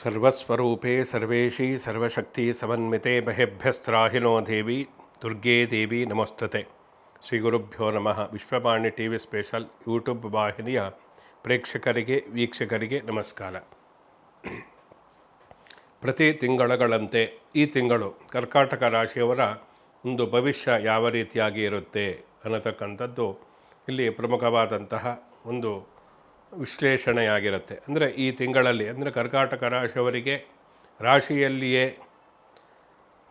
ಸರ್ವಸ್ವರೂಪೇ ಸರ್ವೇಶಿ ಸರ್ವಶಕ್ತಿ ಸಮನ್ವಿತೆ ಮಹೇಭ್ಯಸ್ತ್ರಾಹಿನೋ ದೇವಿ ದುರ್ಗೇ ದೇವಿ ನಮಸ್ತತೆ. ಶ್ರೀ ಗುರುಭ್ಯೋ ನಮಃ. Vishwavani T V special YouTube ವಾಹಿನಿಯ ಪ್ರೇಕ್ಷಕರಿಗೆ ವೀಕ್ಷಕರಿಗೆ ನಮಸ್ಕಾರ. ಪ್ರತಿ ತಿಂಗಳುಗಳಂತೆ ಈ ತಿಂಗಳು ಕರ್ಕಾಟಕ ರಾಶಿಯವರ ಒಂದು ಭವಿಷ್ಯ ಯಾವ ರೀತಿಯಾಗಿ ಇರುತ್ತೆ ಅನ್ನತಕ್ಕಂಥದ್ದು ಇಲ್ಲಿ ಪ್ರಮುಖವಾದಂತಹ ಒಂದು ವಿಶ್ಲೇಷಣೆಯಾಗಿರುತ್ತೆ. ಅಂದರೆ ಈ ತಿಂಗಳಲ್ಲಿ ಅಂದರೆ ಕರ್ಕಾಟಕ ರಾಶಿಯವರಿಗೆ ರಾಶಿಯಲ್ಲಿಯೇ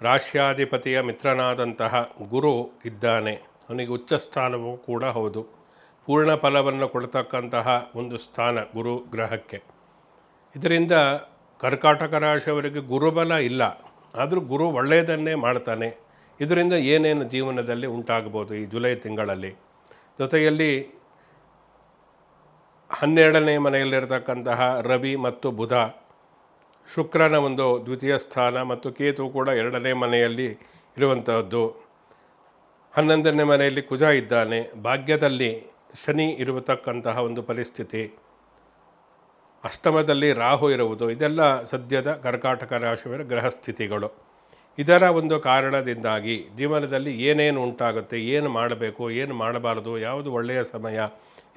ರಾಶ್ಯಾಧಿಪತಿಯ ಮಿತ್ರನಾದಂತಹ ಗುರು ಇದ್ದಾನೆ. ಅವನಿಗೆ ಉಚ್ಚ ಸ್ಥಾನವೂ ಕೂಡ ಹೌದು. ಪೂರ್ಣ ಫಲವನ್ನು ಕೊಡ್ತಕ್ಕಂತಹ ಒಂದು ಸ್ಥಾನ ಗುರು ಗ್ರಹಕ್ಕೆ. ಇದರಿಂದ ಕರ್ಕಾಟಕ ರಾಶಿಯವರಿಗೆ ಗುರುಬಲ ಇಲ್ಲ, ಆದರೂ ಗುರು ಒಳ್ಳೆಯದನ್ನೇ ಮಾಡ್ತಾನೆ. ಇದರಿಂದ ಏನೇನು ಜೀವನದಲ್ಲಿ ಉಂಟಾಗ್ಬೋದು ಈ ಜುಲೈ ತಿಂಗಳಲ್ಲಿ. ಜೊತೆಯಲ್ಲಿ 12ನೇ ಮನೆಯಲ್ಲಿರತಕ್ಕಂತಹ ರವಿ ಮತ್ತು ಬುಧ, ಶುಕ್ರನ ಒಂದು ದ್ವಿತೀಯ ಸ್ಥಾನ ಮತ್ತು ಕೇತು ಕೂಡ 2ನೇ ಮನೆಯಲ್ಲಿ ಇರುವಂತಹದ್ದು. 11ನೇ ಮನೆಯಲ್ಲಿ ಕುಜ ಇದ್ದಾನೆ. ಭಾಗ್ಯದಲ್ಲಿ ಶನಿ ಇರತಕ್ಕಂತಹ ಒಂದು ಪರಿಸ್ಥಿತಿ. ಅಷ್ಟಮದಲ್ಲಿ ರಾಹು ಇರುವುದು. ಇದೆಲ್ಲ ಸದ್ಯದ ಕರ್ಕಾಟಕ ರಾಶಿಯವರ ಗ್ರಹಸ್ಥಿತಿಗಳು. ಇದರ ಒಂದು ಕಾರಣದಿಂದಾಗಿ ಜೀವನದಲ್ಲಿ ಏನೇನು ಉಂಟಾಗುತ್ತೆ, ಏನು ಮಾಡಬೇಕು, ಏನು ಮಾಡಬಾರದು, ಯಾವುದು ಒಳ್ಳೆಯ ಸಮಯ,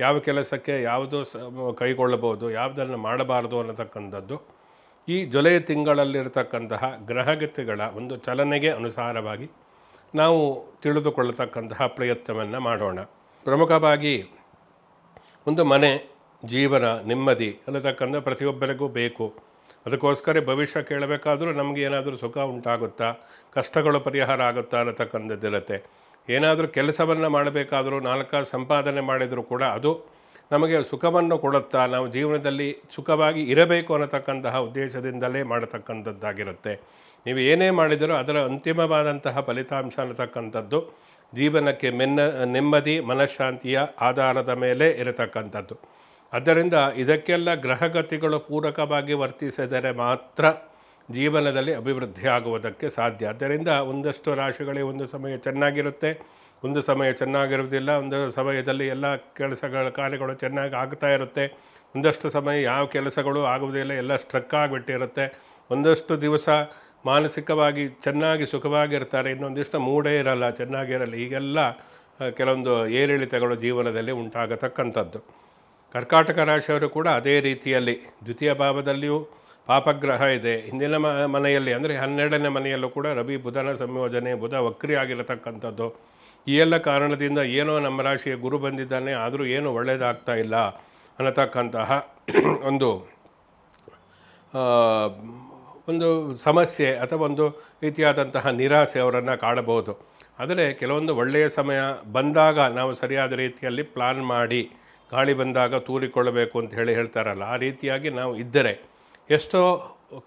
ಯಾವ ಕೆಲಸಕ್ಕೆ ಯಾವುದು ಕೈಗೊಳ್ಳಬಹುದು, ಯಾವುದನ್ನು ಮಾಡಬಾರದು ಅನ್ನತಕ್ಕಂಥದ್ದು ಈ ಜುಲೈ ತಿಂಗಳಲ್ಲಿರತಕ್ಕಂತಹ ಗ್ರಹಗತಿಗಳ ಒಂದು ಚಲನೆಗೆ ಅನುಸಾರವಾಗಿ ನಾವು ತಿಳಿದುಕೊಳ್ಳತಕ್ಕಂತಹ ಪ್ರಯತ್ನವನ್ನು ಮಾಡೋಣ. ಪ್ರಮುಖವಾಗಿ ಒಂದು ಮನೆ, ಜೀವನ, ನೆಮ್ಮದಿ ಅನ್ನತಕ್ಕಂಥ ಪ್ರತಿಯೊಬ್ಬರಿಗೂ ಬೇಕು. ಅದಕ್ಕೋಸ್ಕರ ಭವಿಷ್ಯ ಕೇಳಬೇಕಾದರೂ ನಮಗೆ ಏನಾದರೂ ಸುಖ ಉಂಟಾಗುತ್ತಾ, ಕಷ್ಟಗಳು ಪರಿಹಾರ ಆಗುತ್ತಾ ಅನ್ನತಕ್ಕಂಥದ್ದಿರುತ್ತೆ. ಏನಾದರೂ ಕೆಲಸವನ್ನು ಮಾಡಬೇಕಾದರೂ 4 ಸಂಪಾದನೆ ಮಾಡಿದರೂ ಕೂಡ ಅದು ನಮಗೆ ಸುಖವನ್ನು ಕೊಡುತ್ತಾ, ನಾವು ಜೀವನದಲ್ಲಿ ಸುಖವಾಗಿ ಇರಬೇಕು ಅನ್ನತಕ್ಕಂತಹ ಉದ್ದೇಶದಿಂದಲೇ ಮಾಡತಕ್ಕಂಥದ್ದಾಗಿರುತ್ತೆ. ನೀವು ಏನೇ ಮಾಡಿದರೂ ಅದರ ಅಂತಿಮವಾದಂತಹ ಫಲಿತಾಂಶ ಅನ್ನತಕ್ಕಂಥದ್ದು ಜೀವನಕ್ಕೆ ನೆಮ್ಮದಿ ಮನಃಶಾಂತಿಯ ಆಧಾರದ ಮೇಲೆ ಇರತಕ್ಕಂಥದ್ದು. ಆದ್ದರಿಂದ ಇದಕ್ಕೆಲ್ಲ ಗ್ರಹಗತಿಗಳು ಪೂರಕವಾಗಿ ವರ್ತಿಸಿದರೆ ಮಾತ್ರ ಜೀವನದಲ್ಲಿ ಅಭಿವೃದ್ಧಿ ಆಗುವುದಕ್ಕೆ ಸಾಧ್ಯ. ಆದ್ದರಿಂದ ಒಂದಷ್ಟು ರಾಶಿಗಳಿಗೆ ಒಂದು ಸಮಯ ಚೆನ್ನಾಗಿರುತ್ತೆ, ಒಂದು ಸಮಯ ಚೆನ್ನಾಗಿರುವುದಿಲ್ಲ. ಒಂದು ಸಮಯದಲ್ಲಿ ಎಲ್ಲ ಕಾರ್ಯಗಳು ಚೆನ್ನಾಗಿ ಆಗ್ತಾ ಇರುತ್ತೆ, ಒಂದಷ್ಟು ಸಮಯ ಯಾವ ಕೆಲಸಗಳು ಆಗುವುದಿಲ್ಲ, ಎಲ್ಲ ಸ್ಟ್ರಕ್ ಆಗಿಬಿಟ್ಟಿರುತ್ತೆ. ಒಂದಷ್ಟು ದಿವಸ ಮಾನಸಿಕವಾಗಿ ಚೆನ್ನಾಗಿ ಸುಖವಾಗಿರ್ತಾರೆ, ಇನ್ನೊಂದಿಷ್ಟು ಮೂಡೇ ಇರಲ್ಲ, ಚೆನ್ನಾಗಿರಲ್ಲ. ಹೀಗೆಲ್ಲ ಕೆಲವೊಂದು ಏರಿಳಿತಗಳು ಜೀವನದಲ್ಲಿ ಉಂಟಾಗತಕ್ಕಂಥದ್ದು. ಕರ್ಕಾಟಕ ರಾಶಿಯವರು ಕೂಡ ಅದೇ ರೀತಿಯಲ್ಲಿ ದ್ವಿತೀಯ ಭಾವದಲ್ಲಿಯೂ ಪಾಪಗ್ರಹ ಇದೆ. ಹಿಂದಿನ ಮನೆಯಲ್ಲಿ ಅಂದರೆ 12ನೇ ಮನೆಯಲ್ಲೂ ಕೂಡ ರವಿ ಬುಧನ ಸಂಯೋಜನೆ, ಬುಧ ವಕ್ರಿ ಆಗಿರತಕ್ಕಂಥದ್ದು. ಈ ಎಲ್ಲ ಕಾರಣದಿಂದ ಏನೋ ನಮ್ಮ ರಾಶಿಯ ಗುರು ಬಂದಿದ್ದಾನೆ, ಆದರೂ ಏನು ಒಳ್ಳೆಯದಾಗ್ತಾ ಇಲ್ಲ ಅನ್ನತಕ್ಕಂತಹ ಒಂದು ಸಮಸ್ಯೆ ಅಥವಾ ಒಂದು ರೀತಿಯಾದಂತಹ ನಿರಾಸೆ ಅವರನ್ನು ಕಾಡಬಹುದು. ಆದರೆ ಕೆಲವೊಂದು ಒಳ್ಳೆಯ ಸಮಯ ಬಂದಾಗ ನಾವು ಸರಿಯಾದ ರೀತಿಯಲ್ಲಿ ಪ್ಲಾನ್ ಮಾಡಿ, ಗಾಳಿ ಬಂದಾಗ ತೂರಿಕೊಳ್ಳಬೇಕು ಅಂತ ಹೇಳ್ತಾರಲ್ಲ, ಆ ರೀತಿಯಾಗಿ ನಾವು ಇದ್ದರೆ ಎಷ್ಟೋ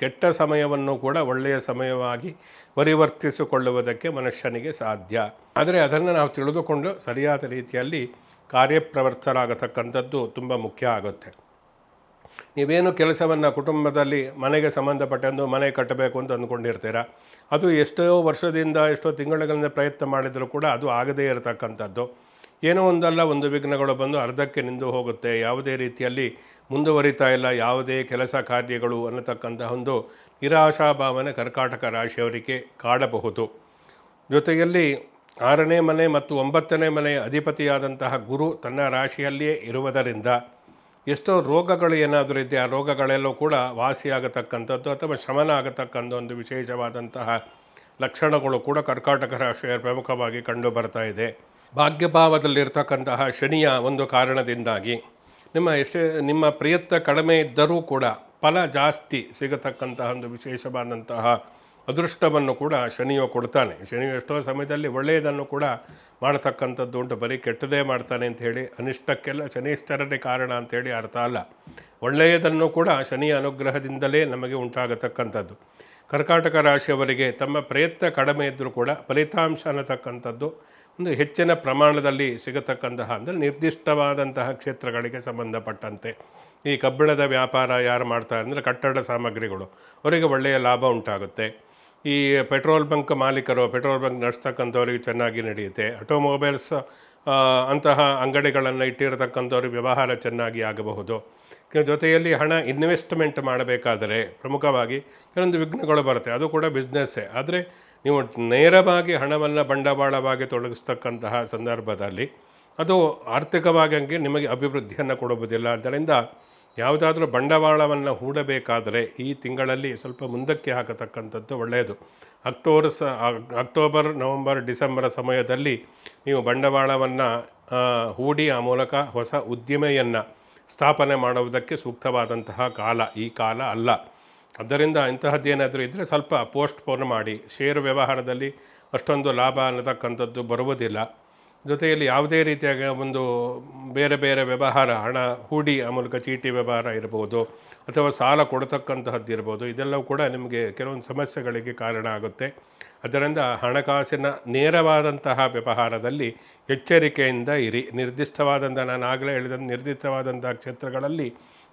ಕೆಟ್ಟ ಸಮಯವನ್ನು ಕೂಡ ಒಳ್ಳೆಯ ಸಮಯವಾಗಿ ಪರಿವರ್ತಿಸಿಕೊಳ್ಳುವುದಕ್ಕೆ ಮನುಷ್ಯನಿಗೆ ಸಾಧ್ಯ. ಆದರೆ ಅದನ್ನು ನಾವು ತಿಳಿದುಕೊಂಡು ಸರಿಯಾದ ರೀತಿಯಲ್ಲಿ ಕಾರ್ಯಪ್ರವೃತ್ತರಾಗತಕ್ಕಂಥದ್ದು ತುಂಬ ಮುಖ್ಯ ಆಗುತ್ತೆ. ನೀವೇನು ಕೆಲಸವನ್ನು ಕುಟುಂಬದಲ್ಲಿ ಮನೆಗೆ ಸಂಬಂಧಪಟ್ಟಂದು ಮನೆ ಕಟ್ಟಬೇಕು ಅಂತ ಅಂದ್ಕೊಂಡಿರ್ತೀರ, ಅದು ಎಷ್ಟೋ ವರ್ಷದಿಂದ ಎಷ್ಟೋ ತಿಂಗಳುಗಳಿಂದ ಪ್ರಯತ್ನ ಮಾಡಿದರೂ ಕೂಡ ಅದು ಆಗದೇ ಇರತಕ್ಕಂಥದ್ದು. ಏನೋ ಒಂದಲ್ಲ ಒಂದು ವಿಘ್ನಗಳು ಬಂದು ಅರ್ಧಕ್ಕೆ ನಿಂತು ಹೋಗುತ್ತೆ. ಯಾವುದೇ ರೀತಿಯಲ್ಲಿ ಮುಂದುವರಿತಾ ಇಲ್ಲ ಯಾವುದೇ ಕೆಲಸ ಕಾರ್ಯಗಳು ಅನ್ನತಕ್ಕಂತಹ ಒಂದು ನಿರಾಶಾಭಾವನೆ ಕರ್ಕಾಟಕ ರಾಶಿಯವರಿಗೆ ಕಾಡಬಹುದು. ಜೊತೆಯಲ್ಲಿ 6ನೇ ಮನೆ ಮತ್ತು 9ನೇ ಮನೆಯ ಅಧಿಪತಿಯಾದಂತಹ ಗುರು ತನ್ನ ರಾಶಿಯಲ್ಲಿಯೇ ಇರುವುದರಿಂದ ಎಷ್ಟೋ ರೋಗಗಳು ಏನಾದರೂ ಇದೆ, ಆ ರೋಗಗಳೆಲ್ಲೂ ಕೂಡ ವಾಸಿಯಾಗತಕ್ಕಂಥದ್ದು ಅಥವಾ ಶಮನ ಆಗತಕ್ಕಂಥ ಒಂದು ವಿಶೇಷವಾದಂತಹ ಲಕ್ಷಣಗಳು ಕೂಡ ಕರ್ಕಾಟಕ ರಾಶಿಯ ಪ್ರಮುಖವಾಗಿ ಕಂಡು ಬರ್ತಾ ಇದೆ. ಭಾಗ್ಯಭಾವದಲ್ಲಿರ್ತಕ್ಕಂತಹ ಶನಿಯ ಒಂದು ಕಾರಣದಿಂದಾಗಿ ನಿಮ್ಮ ಪ್ರಯತ್ನ ಕಡಿಮೆ ಇದ್ದರೂ ಕೂಡ ಫಲ ಜಾಸ್ತಿ ಸಿಗತಕ್ಕಂತಹ ಒಂದು ವಿಶೇಷವಾದಂತಹ ಅದೃಷ್ಟವನ್ನು ಕೂಡ ಶನಿಯು ಕೊಡ್ತಾನೆ. ಶನಿಯು ಎಷ್ಟೋ ಸಮಯದಲ್ಲಿ ಒಳ್ಳೆಯದನ್ನು ಕೂಡ ಮಾಡತಕ್ಕಂಥದ್ದು ಉಂಟು. ಬರೀ ಕೆಟ್ಟದೇ ಮಾಡ್ತಾನೆ ಅಂಥೇಳಿ ಅನಿಷ್ಟಕ್ಕೆಲ್ಲ ಶನೀಶ್ವರನೇ ಕಾರಣ ಅಂಥೇಳಿ ಅರ್ಥ ಅಲ್ಲ. ಒಳ್ಳೆಯದನ್ನು ಕೂಡ ಶನಿಯ ಅನುಗ್ರಹದಿಂದಲೇ ನಮಗೆ ಉಂಟಾಗತಕ್ಕಂಥದ್ದು. ಕರ್ಕಾಟಕ ರಾಶಿಯವರಿಗೆ ತಮ್ಮ ಪ್ರಯತ್ನ ಕಡಿಮೆ ಇದ್ದರೂ ಕೂಡ ಫಲಿತಾಂಶ ಅನ್ನತಕ್ಕಂಥದ್ದು ಒಂದು ಹೆಚ್ಚಿನ ಪ್ರಮಾಣದಲ್ಲಿ ಸಿಗತಕ್ಕಂತಹ ಅಂದರೆ ನಿರ್ದಿಷ್ಟವಾದಂತಹ ಕ್ಷೇತ್ರಗಳಿಗೆ ಸಂಬಂಧಪಟ್ಟಂತೆ. ಈ ಕಬ್ಬಿಣದ ವ್ಯಾಪಾರ ಯಾರು ಮಾಡ್ತಾರೆ ಅಂದರೆ ಕಟ್ಟಡ ಸಾಮಗ್ರಿಗಳು, ಅವರಿಗೆ ಒಳ್ಳೆಯ ಲಾಭ ಉಂಟಾಗುತ್ತೆ. ಈ ಪೆಟ್ರೋಲ್ ಬಂಕ್ ಮಾಲೀಕರು, ಪೆಟ್ರೋಲ್ ಬಂಕ್ ನಡೆಸ್ತಕ್ಕಂಥವ್ರಿಗೆ ಚೆನ್ನಾಗಿ ನಡೆಯುತ್ತೆ. ಆಟೋಮೊಬೈಲ್ಸ್ ಅಂತಹ ಅಂಗಡಿಗಳನ್ನು ಇಟ್ಟಿರತಕ್ಕಂಥವ್ರಿಗೆ ವ್ಯವಹಾರ ಚೆನ್ನಾಗಿ ಆಗಬಹುದು. ಜೊತೆಯಲ್ಲಿ ಹಣ ಇನ್ವೆಸ್ಟ್ಮೆಂಟ್ ಮಾಡಬೇಕಾದರೆ ಪ್ರಮುಖವಾಗಿ ಕೆಲವೊಂದು ವಿಘ್ನಗಳು ಬರುತ್ತೆ, ಅದು ಕೂಡ ಬಿಸ್ನೆಸ್ಸೇ. ಆದರೆ ನೀವು ನೇರವಾಗಿ ಹಣವನ್ನು ಬಂಡವಾಳವಾಗಿ ತೊಡಗಿಸ್ತಕ್ಕಂತಹ ಸಂದರ್ಭದಲ್ಲಿ ಅದು ಆರ್ಥಿಕವಾಗಿ ನಿಮಗೆ ಅಭಿವೃದ್ಧಿಯನ್ನು ಕೊಡುವುದಿಲ್ಲ. ಆದ್ದರಿಂದ ಯಾವುದಾದ್ರೂ ಬಂಡವಾಳವನ್ನು ಹೂಡಬೇಕಾದರೆ ಈ ತಿಂಗಳಲ್ಲಿ ಸ್ವಲ್ಪ ಮುಂದಕ್ಕೆ ಹಾಕತಕ್ಕಂಥದ್ದು ಒಳ್ಳೆಯದು. ಅಕ್ಟೋಬರ್, ನವಂಬರ್, ಡಿಸೆಂಬರ್ ಸಮಯದಲ್ಲಿ ನೀವು ಬಂಡವಾಳವನ್ನು ಹೂಡಿ ಆ ಮೂಲಕ ಹೊಸ ಉದ್ದಿಮೆಯನ್ನು ಸ್ಥಾಪನೆ ಮಾಡುವುದಕ್ಕೆ ಸೂಕ್ತವಾದಂತಹ ಕಾಲ ಈ ಕಾಲ ಅಲ್ಲ. ಆದ್ದರಿಂದ ಇಂತಹದ್ದೇನಾದರೂ ಇದ್ದರೆ ಸ್ವಲ್ಪ ಪೋಸ್ಟ್ಪೋನ್ ಮಾಡಿ. ಷೇರು ವ್ಯವಹಾರದಲ್ಲಿ ಅಷ್ಟೊಂದು ಲಾಭ ಅನ್ನತಕ್ಕಂಥದ್ದು ಬರುವುದಿಲ್ಲ. ಜೊತೆಯಲ್ಲಿ ಯಾವುದೇ ರೀತಿಯಾಗಿ ಒಂದು ಬೇರೆ ಬೇರೆ ವ್ಯವಹಾರ, ಹಣ ಹೂಡಿ ಆ ಮೂಲಕ ಚೀಟಿ ವ್ಯವಹಾರ ಇರ್ಬೋದು ಅಥವಾ ಸಾಲ ಕೊಡ್ತಕ್ಕಂತಹದ್ದು ಇರ್ಬೋದು, ಇದೆಲ್ಲವೂ ಕೂಡ ನಿಮಗೆ ಕೆಲವೊಂದು ಸಮಸ್ಯೆಗಳಿಗೆ ಕಾರಣ ಆಗುತ್ತೆ. ಅದರಿಂದ ಹಣಕಾಸಿನ ನೇರವಾದಂತಹ ವ್ಯವಹಾರದಲ್ಲಿ ಎಚ್ಚರಿಕೆಯಿಂದ ಇರಿ. ನಾನು ಆಗಲೇ ಹೇಳಿದಂಥ ನಿರ್ದಿಷ್ಟವಾದಂತಹ ಕ್ಷೇತ್ರಗಳಲ್ಲಿ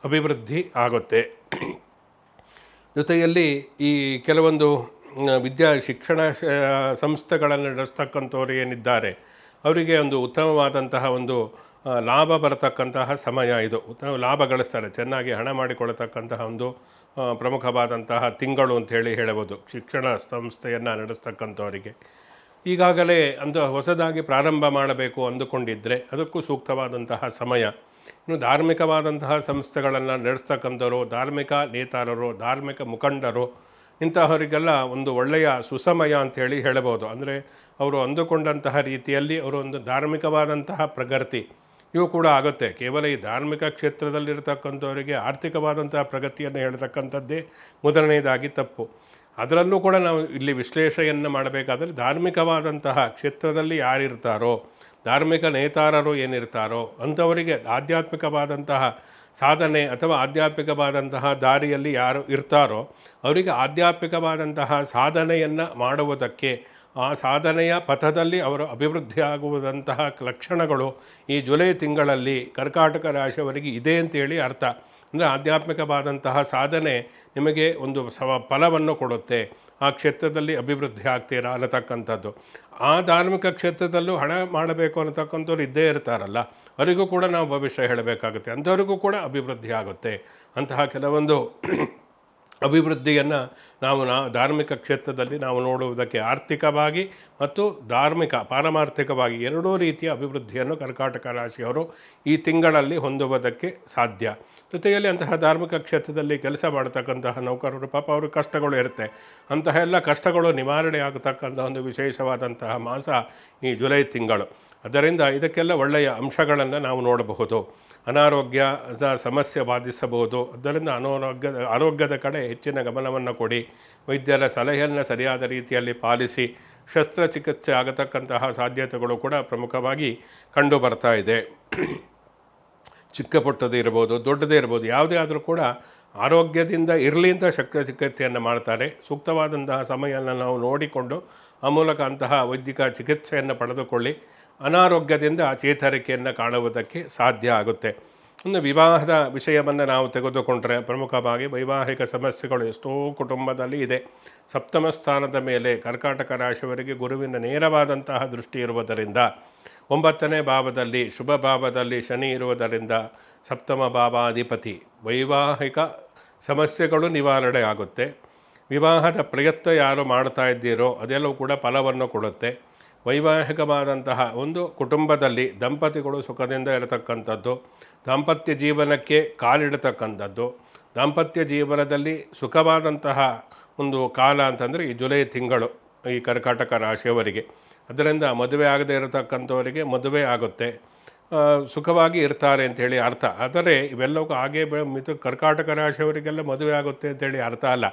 ಅಭಿವೃದ್ಧಿ ಆಗುತ್ತೆ. ಜೊತೆಯಲ್ಲಿ ಈ ಕೆಲವೊಂದು ಶಿಕ್ಷಣ ಸಂಸ್ಥೆಗಳನ್ನು ನಡೆಸ್ತಕ್ಕಂಥವ್ರು ಏನಿದ್ದಾರೆ ಅವರಿಗೆ ಒಂದು ಉತ್ತಮವಾದಂತಹ ಒಂದು ಲಾಭ ಬರತಕ್ಕಂತಹ ಸಮಯ ಇದು. ಉತ್ತಮ ಲಾಭ ಗಳಿಸ್ತಾರೆ, ಚೆನ್ನಾಗಿ ಹಣ ಮಾಡಿಕೊಳ್ಳತಕ್ಕಂತಹ ಒಂದು ಪ್ರಮುಖವಾದಂತಹ ತಿಂಗಳು ಅಂಥೇಳಿ ಹೇಳಬಹುದು ಶಿಕ್ಷಣ ಸಂಸ್ಥೆಯನ್ನು ನಡೆಸ್ತಕ್ಕಂಥವರಿಗೆ. ಈಗಾಗಲೇ ಹೊಸದಾಗಿ ಪ್ರಾರಂಭ ಮಾಡಬೇಕು ಅಂದುಕೊಂಡಿದ್ದರೆ ಅದಕ್ಕೂ ಸೂಕ್ತವಾದಂತಹ ಸಮಯ. ಇನ್ನು ಧಾರ್ಮಿಕವಾದಂತಹ ಸಂಸ್ಥೆಗಳನ್ನು ನಡೆಸ್ತಕ್ಕಂಥವರು, ಧಾರ್ಮಿಕ ನೇತಾರರು, ಧಾರ್ಮಿಕ ಮುಖಂಡರು, ಇಂತಹವರಿಗೆಲ್ಲ ಒಂದು ಒಳ್ಳೆಯ ಸುಸಮಯ ಅಂಥೇಳಿ ಹೇಳಬಹುದು. ಅಂದರೆ ಅವರು ಅಂದುಕೊಂಡಂತಹ ರೀತಿಯಲ್ಲಿ ಅವರು ಒಂದು ಧಾರ್ಮಿಕವಾದಂತಹ ಪ್ರಗತಿ ಇವು ಕೂಡ ಆಗುತ್ತೆ. ಕೇವಲ ಈ ಧಾರ್ಮಿಕ ಕ್ಷೇತ್ರದಲ್ಲಿರ್ತಕ್ಕಂಥವರಿಗೆ ಆರ್ಥಿಕವಾದಂತಹ ಪ್ರಗತಿಯನ್ನು ಹೇಳ್ತಕ್ಕಂಥದ್ದೇ ಮೊದಲನೇದಾಗಿ ತಪ್ಪು. ಅದರಲ್ಲೂ ಕೂಡ ನಾವು ಇಲ್ಲಿ ವಿಶ್ಲೇಷಣೆಯನ್ನು ಮಾಡಬೇಕಾದರೆ ಧಾರ್ಮಿಕವಾದಂತಹ ಕ್ಷೇತ್ರದಲ್ಲಿ ಯಾರಿರ್ತಾರೋ, ಧಾರ್ಮಿಕ ನೇತಾರರು ಏನಿರ್ತಾರೋ ಅಂಥವರಿಗೆ ಆಧ್ಯಾತ್ಮಿಕವಾದಂತಹ ಸಾಧನೆ ಅಥವಾ ಆಧ್ಯಾತ್ಮಿಕವಾದಂತಹ ದಾರಿಯಲ್ಲಿ ಯಾರು ಇರ್ತಾರೋ ಅವರಿಗೆ ಆಧ್ಯಾತ್ಮಿಕವಾದಂತಹ ಸಾಧನೆಯನ್ನು ಮಾಡುವುದಕ್ಕೆ, ಆ ಸಾಧನೆಯ ಪಥದಲ್ಲಿ ಅವರು ಅಭಿವೃದ್ಧಿ ಆಗುವುದಂತಹ ಲಕ್ಷಣಗಳು ಈ ಜುಲೈ ತಿಂಗಳಲ್ಲಿ ಕರ್ಕಾಟಕ ರಾಶಿಯವರಿಗೆ ಇದೆ ಅಂತೇಳಿ ಅರ್ಥ. ಅಂದರೆ ಆಧ್ಯಾತ್ಮಿಕವಾದಂತಹ ಸಾಧನೆ ನಿಮಗೆ ಒಂದು ಫಲವನ್ನು ಕೊಡುತ್ತೆ, ಆ ಕ್ಷೇತ್ರದಲ್ಲಿ ಅಭಿವೃದ್ಧಿ ಆಗ್ತೀರಾ ಅನ್ನತಕ್ಕಂಥದ್ದು. ಆ ಧಾರ್ಮಿಕ ಕ್ಷೇತ್ರದಲ್ಲೂ ಹಣ ಮಾಡಬೇಕು ಅನ್ನತಕ್ಕಂಥವ್ರು ಇದ್ದೇ ಇರ್ತಾರಲ್ಲ, ಅವರಿಗೂ ಕೂಡ ನಾವು ಭವಿಷ್ಯ ಹೇಳಬೇಕಾಗುತ್ತೆ, ಅಂಥವ್ರಿಗೂ ಕೂಡ ಅಭಿವೃದ್ಧಿ ಆಗುತ್ತೆ. ಅಂತಹ ಕೆಲವೊಂದು ಅಭಿವೃದ್ಧಿಯನ್ನು ನಾವು ಧಾರ್ಮಿಕ ಕ್ಷೇತ್ರದಲ್ಲಿ ನಾವು ನೋಡುವುದಕ್ಕೆ ಆರ್ಥಿಕವಾಗಿ ಮತ್ತು ಪಾರಮಾರ್ಥಿಕವಾಗಿ ಎರಡೂ ರೀತಿಯ ಅಭಿವೃದ್ಧಿಯನ್ನು ಕರ್ಕಾಟಕ ರಾಶಿಯವರು ಈ ತಿಂಗಳಲ್ಲಿ ಹೊಂದುವುದಕ್ಕೆ ಸಾಧ್ಯ. ಜೊತೆಯಲ್ಲಿ ಅಂತಹ ಧಾರ್ಮಿಕ ಕ್ಷೇತ್ರದಲ್ಲಿ ಕೆಲಸ ಮಾಡತಕ್ಕಂತಹ ನೌಕರರು ಪಾಪ ಅವರು ಕಷ್ಟಗಳು ಇರುತ್ತೆ, ಅಂತಹ ಎಲ್ಲ ಕಷ್ಟಗಳು ನಿವಾರಣೆ ಆಗತಕ್ಕಂಥ ಒಂದು ವಿಶೇಷವಾದಂತಹ ಮಾಸ ಈ ಜುಲೈ ತಿಂಗಳು. ಅದರಿಂದ ಇದಕ್ಕೆಲ್ಲ ಒಳ್ಳೆಯ ಅಂಶಗಳನ್ನು ನಾವು ನೋಡಬಹುದು. ಅನಾರೋಗ್ಯದ ಸಮಸ್ಯೆ ಬಾಧಿಸಬಹುದು. ಅದರಿಂದ ಆರೋಗ್ಯದ ಕಡೆ ಹೆಚ್ಚಿನ ಗಮನವನ್ನು ಕೊಡಿ. ವೈದ್ಯರ ಸಲಹೆಯನ್ನು ಸರಿಯಾದ ರೀತಿಯಲ್ಲಿ ಪಾಲಿಸಿ. ಶಸ್ತ್ರಚಿಕಿತ್ಸೆ ಆಗತಕ್ಕಂತಹ ಸಾಧ್ಯತೆಗಳು ಕೂಡ ಪ್ರಮುಖವಾಗಿ ಕಂಡು ಬರ್ತಾ ಇದೆ. ಚಿಕ್ಕ ಪುಟ್ಟದೇ ಇರ್ಬೋದು, ದೊಡ್ಡದೇ ಇರ್ಬೋದು, ಯಾವುದೇ ಆದರೂ ಕೂಡ ಆರೋಗ್ಯದಿಂದ ಇರಲಿ ಅಂತ ಶಸ್ತ್ರಚಿಕಿತ್ಸೆಯನ್ನು ಮಾಡ್ತಾರೆ. ಸೂಕ್ತವಾದಂತಹ ಸಮಯವನ್ನು ನಾವು ನೋಡಿಕೊಂಡು ಆ ಮೂಲಕ ಅಂತಹ ವೈದ್ಯಕ ಚಿಕಿತ್ಸೆಯನ್ನು ಪಡೆದುಕೊಳ್ಳಿ. ಅನಾರೋಗ್ಯದಿಂದ ಚೇತರಿಕೆಯನ್ನು ಕಾಣುವುದಕ್ಕೆ ಸಾಧ್ಯ ಆಗುತ್ತೆ. ಇನ್ನು ವಿವಾಹದ ವಿಷಯವನ್ನು ನಾವು ತೆಗೆದುಕೊಂಡ್ರೆ ಪ್ರಮುಖವಾಗಿ ವೈವಾಹಿಕ ಸಮಸ್ಯೆಗಳು ಎಷ್ಟೋ ಕುಟುಂಬದಲ್ಲಿ ಇದೆ. ಸಪ್ತಮ ಸ್ಥಾನದ ಮೇಲೆ ಕರ್ಕಾಟಕ ರಾಶಿಯವರಿಗೆ ಗುರುವಿನ ನೇರವಾದಂತಹ ದೃಷ್ಟಿ ಇರುವುದರಿಂದ, 9ನೇ ಭಾವದಲ್ಲಿ ಶುಭ ಭಾವದಲ್ಲಿ ಶನಿ ಇರುವುದರಿಂದ ಸಪ್ತಮ ಭಾವಾಧಿಪತಿ, ವೈವಾಹಿಕ ಸಮಸ್ಯೆಗಳು ನಿವಾರಣೆ ಆಗುತ್ತೆ. ವಿವಾಹದ ಪ್ರಯತ್ನ ಯಾರು ಮಾಡ್ತಾ ಇದ್ದೀರೋ ಅದೆಲ್ಲವೂ ಕೂಡ ಫಲವನ್ನು ಕೊಡುತ್ತೆ. ವೈವಾಹಿಕವಾದಂತಹ ಒಂದು ಕುಟುಂಬದಲ್ಲಿ ದಂಪತಿಗಳು ಸುಖದಿಂದ ಇರತಕ್ಕಂಥದ್ದು, ದಾಂಪತ್ಯ ಜೀವನಕ್ಕೆ ಕಾಲಿಡತಕ್ಕಂಥದ್ದು, ದಾಂಪತ್ಯ ಜೀವನದಲ್ಲಿ ಸುಖವಾದಂತಹ ಒಂದು ಕಾಲ ಅಂತಂದರೆ ಈ ಜುಲೈ ತಿಂಗಳು ಈ ಕರ್ಕಾಟಕ ರಾಶಿಯವರಿಗೆ. ಅದರಿಂದ ಮದುವೆ ಆಗದೇ ಇರತಕ್ಕಂಥವರಿಗೆ ಮದುವೆ ಆಗುತ್ತೆ, ಸುಖವಾಗಿ ಇರ್ತಾರೆ ಅಂಥೇಳಿ ಅರ್ಥ. ಆದರೆ ಇವೆಲ್ಲವೂ ಹಾಗೆ ಕರ್ಕಾಟಕ ರಾಶಿಯವರಿಗೆಲ್ಲ ಮದುವೆ ಆಗುತ್ತೆ ಅಂತೇಳಿ ಅರ್ಥ ಅಲ್ಲ.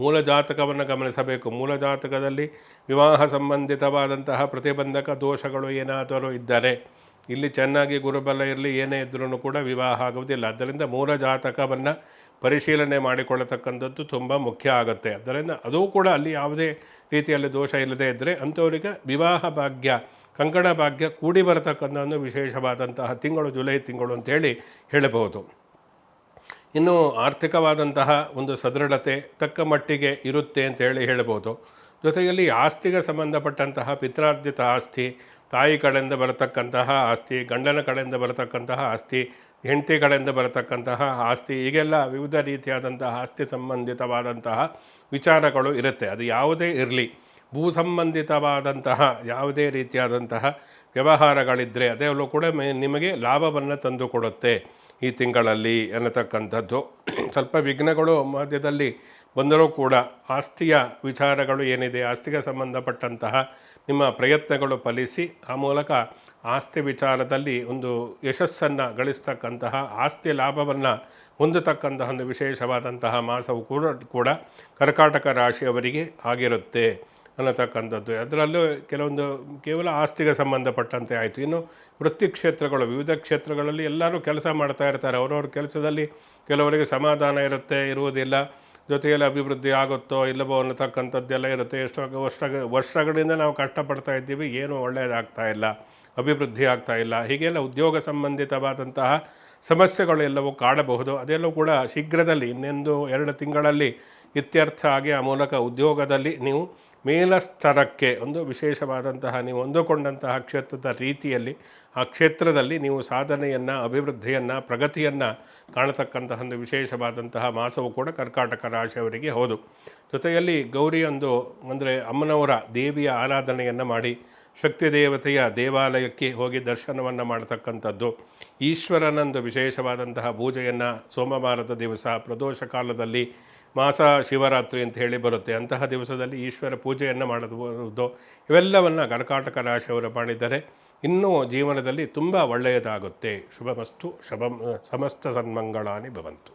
ಮೂಲ ಜಾತಕವನ್ನು ಗಮನಿಸಬೇಕು. ಮೂಲ ಜಾತಕದಲ್ಲಿ ವಿವಾಹ ಸಂಬಂಧಿತವಾದಂತಹ ಪ್ರತಿಬಂಧಕ ದೋಷಗಳು ಏನಾದರೂ ಇದ್ದರೆ, ಇಲ್ಲಿ ಚೆನ್ನಾಗಿ ಗುರುಬಲ ಇರಲಿ ಏನೇ ಇದ್ರೂ ಕೂಡ ವಿವಾಹ ಆಗುವುದಿಲ್ಲ. ಆದ್ದರಿಂದ ಮೂಲ ಜಾತಕವನ್ನು ಪರಿಶೀಲನೆ ಮಾಡಿಕೊಳ್ಳತಕ್ಕಂಥದ್ದು ತುಂಬ ಮುಖ್ಯ ಆಗುತ್ತೆ. ಅದರಿಂದ ಅದೂ ಕೂಡ ಅಲ್ಲಿ ಯಾವುದೇ ರೀತಿಯಲ್ಲಿ ದೋಷ ಇಲ್ಲದೇ ಇದ್ದರೆ ಅಂಥವರಿಗೆ ವಿವಾಹ ಭಾಗ್ಯ, ಕಂಕಣ ಭಾಗ್ಯ ಕೂಡಿ ಬರತಕ್ಕಂಥ ಒಂದು ವಿಶೇಷವಾದಂತಹ ತಿಂಗಳು ಜುಲೈ ತಿಂಗಳು ಅಂತೇಳಿ ಹೇಳಬಹುದು. ಇನ್ನು ಆರ್ಥಿಕವಾದಂತಹ ಒಂದು ಸದೃಢತೆ ತಕ್ಕ ಮಟ್ಟಿಗೆ ಇರುತ್ತೆ ಅಂತೇಳಿ ಹೇಳಬಹುದು. ಜೊತೆಯಲ್ಲಿ ಆಸ್ತಿಗೆ ಸಂಬಂಧಪಟ್ಟಂತಹ ಪಿತ್ರಾರ್ಜಿತ ಆಸ್ತಿ, ತಾಯಿ ಕಡೆಯಿಂದ ಬರತಕ್ಕಂತಹ ಆಸ್ತಿ, ಗಂಡನ ಕಡೆಯಿಂದ ಬರತಕ್ಕಂತಹ ಆಸ್ತಿ, ಹೆಂಡತಿ ಕಡೆಯಿಂದ ಬರತಕ್ಕಂತಹ ಆಸ್ತಿ, ಹೀಗೆಲ್ಲ ವಿವಿಧ ರೀತಿಯಾದಂತಹ ಆಸ್ತಿ ಸಂಬಂಧಿತವಾದಂತಹ ವಿಚಾರಗಳು ಇರುತ್ತೆ. ಅದು ಯಾವುದೇ ಇರಲಿ, ಭೂ ಸಂಬಂಧಿತವಾದಂತಹ ಯಾವುದೇ ರೀತಿಯಾದಂತಹ ವ್ಯವಹಾರಗಳಿದ್ದರೆ ಅದೆಲ್ಲೂ ಕೂಡ ನಿಮಗೆ ಲಾಭವನ್ನು ತಂದು ಕೊಡುತ್ತೆ ಈ ತಿಂಗಳಲ್ಲಿ ಅನ್ನತಕ್ಕಂಥದ್ದು. ಸ್ವಲ್ಪ ವಿಘ್ನಗಳು ಮಧ್ಯದಲ್ಲಿ ಬಂದರೂ ಕೂಡ ಆಸ್ತಿಯ ವಿಚಾರಗಳು ಏನಿದೆ, ಆಸ್ತಿಗೆ ಸಂಬಂಧಪಟ್ಟಂತಹ ನಿಮ್ಮ ಪ್ರಯತ್ನಗಳು ಫಲಿಸಿ ಆ ಮೂಲಕ ಆಸ್ತಿ ವಿಚಾರದಲ್ಲಿ ಒಂದು ಯಶಸ್ಸನ್ನು ಗಳಿಸ್ತಕ್ಕಂತಹ, ಆಸ್ತಿ ಲಾಭವನ್ನು ಹೊಂದತಕ್ಕಂತಹ ಒಂದು ವಿಶೇಷವಾದಂತಹ ಮಾಸವು ಕೂಡ ಕರ್ಕಾಟಕ ರಾಶಿಯವರಿಗೆ ಆಗಿರುತ್ತೆ ಅನ್ನತಕ್ಕಂಥದ್ದು. ಅದರಲ್ಲೂ ಕೆಲವೊಂದು ಕೇವಲ ಆಸ್ತಿಗೆ ಸಂಬಂಧಪಟ್ಟಂತೆ ಆಯಿತು. ಇನ್ನು ವೃತ್ತಿ ಕ್ಷೇತ್ರಗಳು, ವಿವಿಧ ಕ್ಷೇತ್ರಗಳಲ್ಲಿ ಎಲ್ಲರೂ ಕೆಲಸ ಮಾಡ್ತಾ ಇರ್ತಾರೆ. ಅವರವ್ರ ಕೆಲಸದಲ್ಲಿ ಕೆಲವರಿಗೆ ಸಮಾಧಾನ ಇರುವುದಿಲ್ಲ, ಜೊತೆಯಲ್ಲಿ ಅಭಿವೃದ್ಧಿ ಆಗುತ್ತೋ ಇಲ್ಲವೋ ಅನ್ನತಕ್ಕಂಥದ್ದೆಲ್ಲ ಇರುತ್ತೆ. ಎಷ್ಟೋ ವರ್ಷಗಳಿಂದ ನಾವು ಕಷ್ಟಪಡ್ತಾ ಇದ್ದೀವಿ, ಏನೂ ಒಳ್ಳೆಯದಾಗ್ತಾ ಇಲ್ಲ, ಅಭಿವೃದ್ಧಿ ಆಗ್ತಾ ಇಲ್ಲ, ಹೀಗೆಲ್ಲ ಉದ್ಯೋಗ ಸಂಬಂಧಿತವಾದಂತಹ ಸಮಸ್ಯೆಗಳು ಎಲ್ಲವೂ ಕಾಡಬಹುದು. ಅದೆಲ್ಲವೂ ಕೂಡ ಶೀಘ್ರದಲ್ಲಿ 1-2 ತಿಂಗಳಲ್ಲಿ ಇತ್ಯರ್ಥ ಆಗಿ ಆ ಮೂಲಕ ಉದ್ಯೋಗದಲ್ಲಿ ನೀವು ಮೇಲಸ್ತರಕ್ಕೆ ಒಂದು ವಿಶೇಷವಾದಂತಹ ನೀವು ಹೊಂದಿಕೊಂಡಂತಹ ಕ್ಷೇತ್ರದ ರೀತಿಯಲ್ಲಿ ಆ ಕ್ಷೇತ್ರದಲ್ಲಿ ನೀವು ಸಾಧನೆಯನ್ನು, ಅಭಿವೃದ್ಧಿಯನ್ನು, ಪ್ರಗತಿಯನ್ನು ಕಾಣತಕ್ಕಂತಹ ಒಂದು ವಿಶೇಷವಾದಂತಹ ಮಾಸವು ಕೂಡ ಕರ್ಕಾಟಕ ರಾಶಿಯವರಿಗೆ ಹೌದು. ಜೊತೆಯಲ್ಲಿ ಗೌರಿಯೊಂದು ಅಂದರೆ ಅಮ್ಮನವರ ದೇವಿಯ ಆರಾಧನೆಯನ್ನು ಮಾಡಿ ಶಕ್ತಿ ದೇವತೆಯ ದೇವಾಲಯಕ್ಕೆ ಹೋಗಿ ದರ್ಶನವನ್ನು ಮಾಡತಕ್ಕಂಥದ್ದು, ಈಶ್ವರನಂದು ವಿಶೇಷವಾದಂತಹ ಪೂಜೆಯನ್ನು ಸೋಮವಾರದ ದಿವಸ ಪ್ರದೋಷ ಕಾಲದಲ್ಲಿ, ಮಾಸ ಶಿವರಾತ್ರಿ ಅಂತ ಹೇಳಿ ಬರುತ್ತೆ, ಅಂತಹ ದಿವಸದಲ್ಲಿ ಈಶ್ವರ ಪೂಜೆಯನ್ನು ಮಾಡಬಹುದು. ಇವೆಲ್ಲವನ್ನು ಕರ್ಕಾಟಕ ರಾಶಿಯವರು ಮಾಡಿದರೆ ಇನ್ನೂ ಜೀವನದಲ್ಲಿ ತುಂಬ ಒಳ್ಳೆಯದಾಗುತ್ತೆ. ಶುಭಮಸ್ತು, ಸಮಸ್ತ ಸನ್ಮಂಗಳಾನಿ ಭವಂತು.